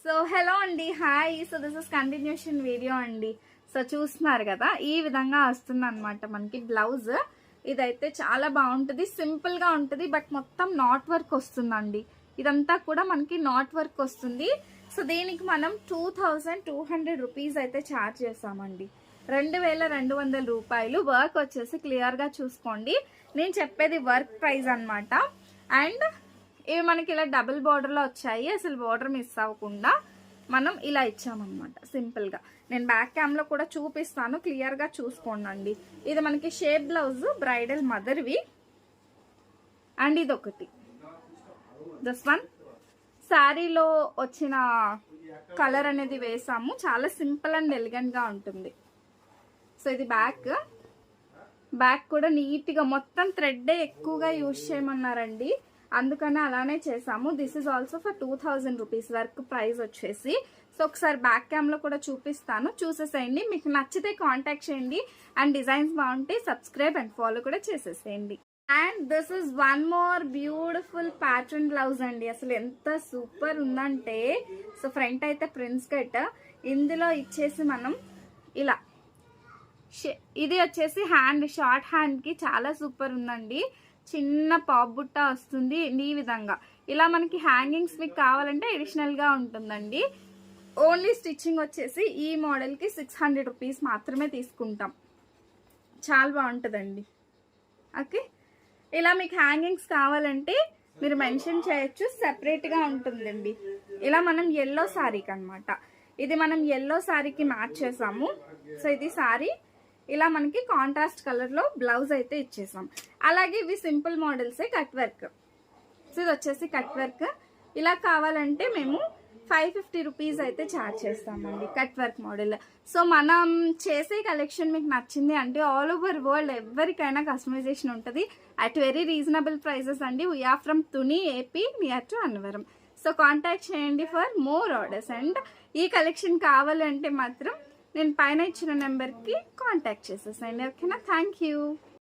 So hello అండి, hi. So this is continuation video అండి. So చూస్తున్నారు కదా, ఈ విధంగా వస్తుంది అనమాట మనకి బ్లౌజ్. ఇదైతే చాలా బాగుంటుంది, సింపుల్ గా ఉంటుంది, బట్ మొత్తం నాట్ వర్క్ వస్తుందండి. ఇదంతా కూడా మనకి నాట్ వర్క్ వస్తుంది. సో దీనికి మనం 2200 రూపీస్ అయితే ఛార్జ్ చేస్తామండి. 2200 రూపాయలు. వర్క్ వచ్చేసి క్లియర్ గా చూసుకోండి, నేను చెప్పేది వర్క్ ప్రైస్ అనమాట. అండ్ ఇవి మనకి ఇలా డబుల్ బార్డర్లో వచ్చాయి, అసలు బార్డర్ మిస్ అవ్వకుండా మనం ఇలా ఇచ్చామన్నమాట సింపుల్గా. నేను బ్యాక్ క్యామ్లో కూడా చూపిస్తాను, క్లియర్గా చూసుకోండి. ఇది మనకి షేప్ బ్లౌజ్, బ్రైడల్ మదర్వి. అండ్ ఇది ఒకటి, దిస్ వన్ శారీలో వచ్చిన కలర్ అనేది వేసాము, చాలా సింపుల్ అండ్ ఎలిగెంట్గా ఉంటుంది. సో ఇది బ్యాక్ కూడా నీట్గా మొత్తం థ్రెడ్డే ఎక్కువగా యూజ్ చేయమన్నారండి, అందుకనే అలానే చేసాము. This is also for 2000 rupees work price వచ్చేసి. సో ఒకసారి బ్యాక్ క్యామ్ లో కూడా చూపిస్తాను, చూసేసేయండి. మీకు నచ్చితే కాంటాక్ట్ చేయండి. అండ్ డిజైన్స్ బాగుంటే సబ్స్క్రైబ్ అండ్ ఫాలో కూడా చేసేసేయండి. And this is one more beautiful pattern blouse అండి, అసలు ఎంత సూపర్ ఉందంటే. సో ఫ్రంట్ అయితే ప్రిన్స్ కట్, ఇందులో ఇచ్చేసి మనం ఇలా, ఇది వచ్చేసి హ్యాండ్, షార్ట్ హ్యాండ్ కి చాలా సూపర్ ఉందండి. చిన్న పాప్ బుట్ట వస్తుంది ఈ విధంగా. ఇలా మనకి హ్యాంగింగ్స్ మీకు కావాలంటే అడిషనల్ గా ఉంటుందండి. ఓన్లీ స్టిచ్చింగ్ వచ్చేసి ఈ మోడల్ కి 600 రూపీస్ మాత్రమే తీసుకుంటాం. చాలా బాగుంటుందండి. ఓకే, ఇలా మీకు హ్యాంగింగ్స్ కావాలంటే మీరు మెన్షన్ చేయొచ్చు, సెపరేట్ గా ఉంటుందండి. ఇలా మనం ఎల్లో శారీకి అనమాట, ఇది మనం ఎల్లో శారీకి మ్యాచ్ చేసాము. సో ఇది శారీ, ఇలా మనకి కాంట్రాస్ట్ కలర్ లో బ్లౌజ్ అయితే ఇచ్చేసాం. అలాగే ఇవి సింపుల్ మోడల్సే, కట్ వర్క్. సో ఇది వచ్చేసి కట్ వర్క్. ఇలా కావాలంటే మేము 550 రూపీస్ అయితే ఛార్జ్ చేస్తామండి కట్ వర్క్ మోడల్. సో మనం చేసే కలెక్షన్ మీకు నచ్చింది అంటే ఆల్ ఓవర్ వరల్డ్ ఎవరికైనా కస్టమైజేషన్ ఉంటుంది అట్ వెరీ రీజనబుల్ ప్రైసెస్ అండి. We are from Tuni, AP, near to Annavaram. So contact చేయండి ఫర్ మోర్ ఆర్డర్స్. అండ్ ఈ కలెక్షన్ కావాలంటే మాత్రం నేను పైన ఇచ్చిన నెంబర్కి కాంటాక్ట్ చేసేసండి. ఓకేనా, థ్యాంక్ యూ.